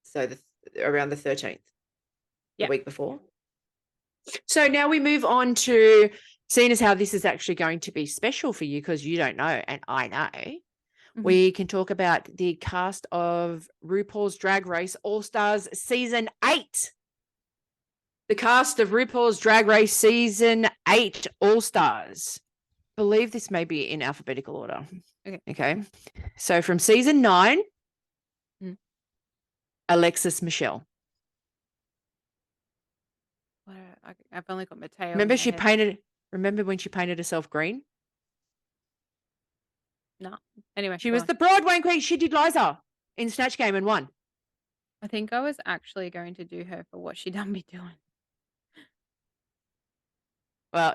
So around the 13th, the week before. So now we move on to, seeing as how this is actually going to be special for you because you don't know and I know, we can talk about the cast of RuPaul's Drag Race All Stars Season 8. The cast of RuPaul's Drag Race Season 8 All Stars. I believe this may be in alphabetical order. Okay. So from Season 9, Alexis Michelle. I've only got Mateo. Remember when she painted herself green? No. Anyway. She was the Broadway queen. She did Liza in Snatch Game and won. I think I was actually going to do her for What She Done Be Doing. Well,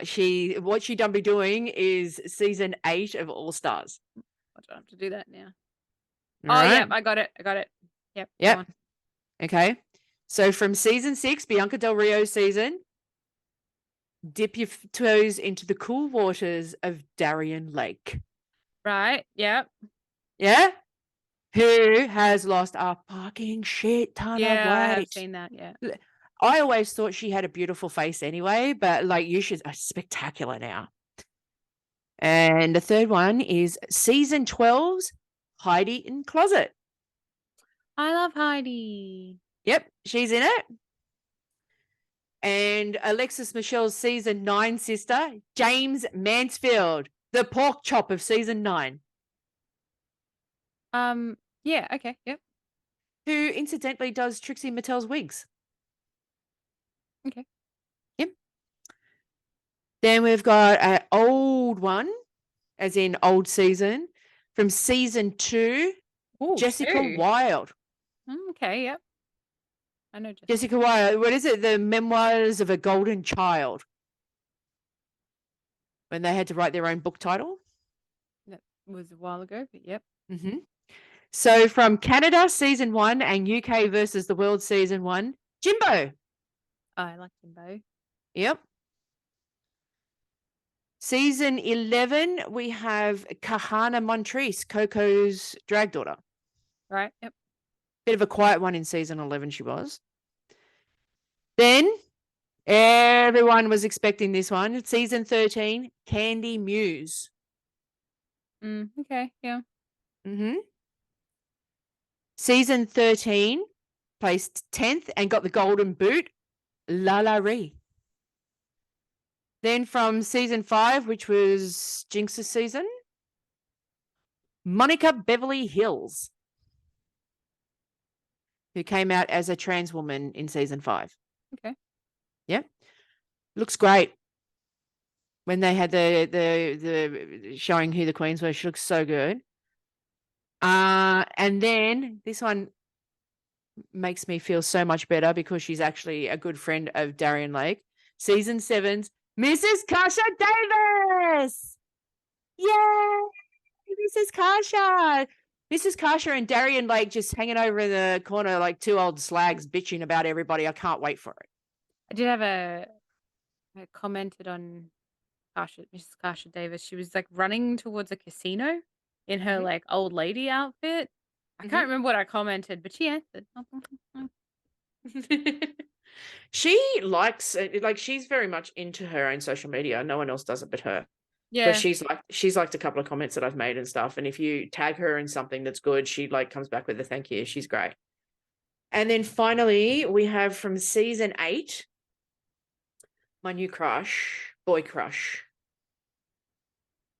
what she done be doing is Season 8 of All Stars. I don't have to do that now. Yeah, I got it. Yep. Yep. Okay. So from Season 6, Bianca Del Rio's season, dip your toes into the cool waters of Darien Lake. Right. Yep. Yeah. Who has lost a fucking shit ton of weight. Yeah, I have seen that. Yeah. I always thought she had a beautiful face anyway, but she's spectacular now. And the third one is Season 12's Heidi in Closet. I love Heidi. Yep, she's in it. And Alexis Michelle's season 9 sister, James Mansfield, the pork chop of season 9. Yeah, okay, yep. Who incidentally does Trixie Mattel's wigs. Okay. Yep. Then we've got an old one, as in old season, from season 2, Ooh, Jessica 2. Wilde. Okay, yep. I know Jessica Wilde, what is it? The Memoirs of a Golden Child. When they had to write their own book title. That was a while ago, but yep. Mm-hmm. So from Canada, season 1, and UK versus the World, season 1, Jimbo. Oh, I like Jimbo. Yep. Season 11, we have Kahana Montrese, Coco's drag daughter. Right, yep. Bit of a quiet one in season 11, she was. Then, everyone was expecting this one. Season 13, Candy Muse. Okay, yeah. Mm-hmm. Season 13, placed 10th and got the golden boot, Lala Ree. Then from season 5, which was Jinx's season, Monica Beverly Hills, who came out as a trans woman in season 5. Okay. Yep. Looks great. When they had the showing who the queens were, she looks so good. And then this one makes me feel so much better because she's actually a good friend of Darian Lake. Season 7's Mrs. Kasha Davis. Yay, Mrs. Kasha. Mrs. Kasha and Darian Lake just hanging over in the corner like two old slags bitching about everybody. I can't wait for it. I did have I commented on Mrs. Kasha Davis. She was like running towards a casino in her like old lady outfit. I can't remember what I commented, but she answered. She likes like she's very much into her own social media. No one else does it but her. Yeah. But she's liked a couple of comments that I've made and stuff. And if you tag her in something that's good, she like comes back with a thank you. She's great. And then finally, we have from season 8, my new crush, boy crush,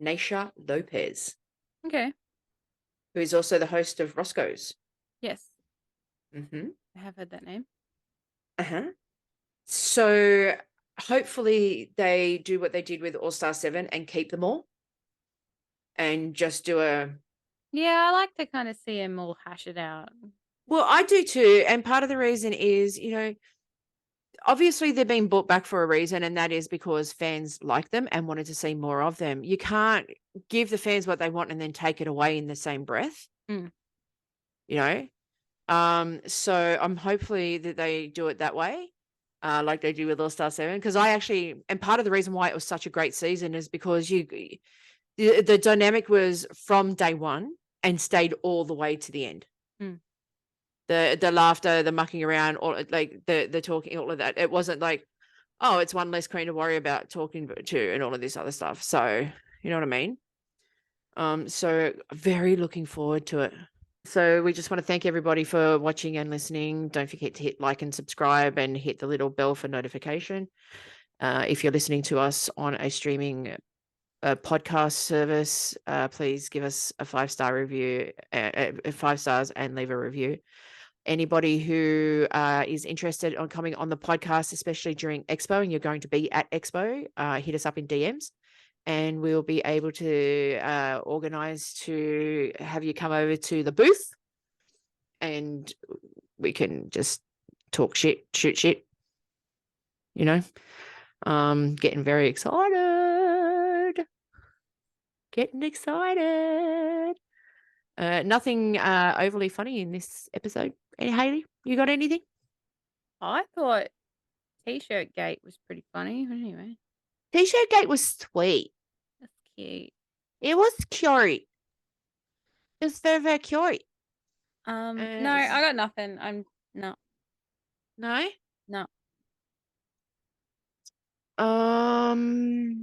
Naisha Lopez. Okay. Who is also the host of Roscoe's. Yes. Mm-hmm. I have heard that name. Uh-huh. So hopefully they do what they did with All Star 7 and keep them all. And just do a... Yeah, I like to kind of see them all hash it out. Well, I do too. And part of the reason is, you know, obviously they're being brought back for a reason, and that is because fans like them and wanted to see more of them. You can't give the fans what they want and then take it away in the same breath. You know? So I'm hopefully that they do it that way, like they do with All Star 7. Because I actually, and part of the reason why it was such a great season is because the dynamic was from day one and stayed all the way to the end. The laughter, the mucking around, all like the talking, all of that. It wasn't like, oh, it's one less queen to worry about talking to and all of this other stuff. So you know what I mean? So very looking forward to it. So we just want to thank everybody for watching and listening. Don't forget to hit like and subscribe and hit the little bell for notification. If you're listening to us on a streaming podcast service, please give us a 5-star review, 5 stars, and leave a review. Anybody who is interested on coming on the podcast, especially during Expo, and you're going to be at Expo, hit us up in DMs. And we'll be able to organize to have you come over to the booth and we can just talk shit, shoot shit, you know. Getting very excited. Getting excited. Nothing overly funny in this episode. Hey, Haley, you got anything? I thought T-shirt gate was pretty funny. Anyway. T-shirt gate was sweet. That's cute. It was cute. It was very, very cute. No, I got nothing. No. No? No.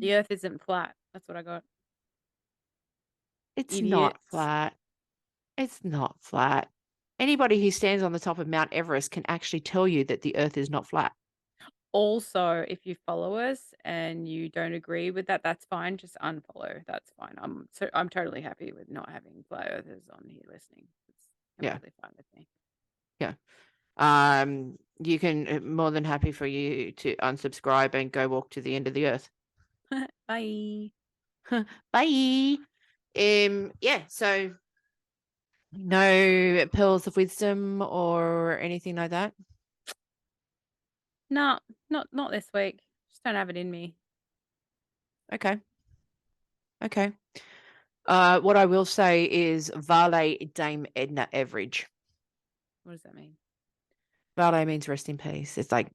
The Earth isn't flat. That's what I got. It's not flat. It's not flat. Anybody who stands on the top of Mount Everest can actually tell you that the Earth is not flat. Also, if you follow us and you don't agree with that, that's fine. Just unfollow. That's fine. I'm totally happy with not having flat earthers on here listening. It's Yeah. completely fine with me. You can more than happy for you to unsubscribe and go walk to the end of the earth. Bye. Bye. Yeah, so no pearls of wisdom or anything like that. No, not this week. Just don't have it in me. Okay. What I will say is Vale Dame Edna Everidge. What does that mean? Vale means rest in peace. It's like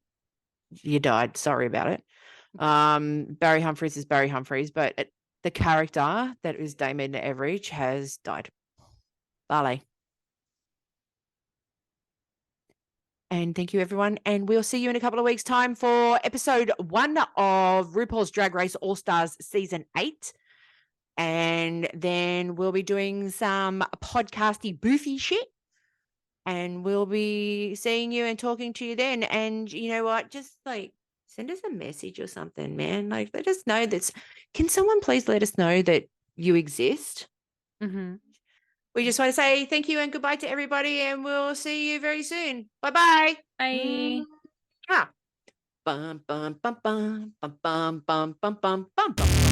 you died. Sorry about it. Barry Humphries is Barry Humphries, but the character that is Dame Edna Everidge has died. Vale. And thank you, everyone. And we'll see you in a couple of weeks' time for episode 1 of RuPaul's Drag Race All Stars Season 8. And then we'll be doing some podcasty boofy shit. And we'll be seeing you and talking to you then. And you know what? Just like send us a message or something, man. Like let us know that. Can someone please let us know that you exist? Mm-hmm. We just want to say thank you and goodbye to everybody, and we'll see you very soon. Bye-bye. Bye. Bum, bum, bum, bum, bum, bum, bum, bum, bum, bum, bum.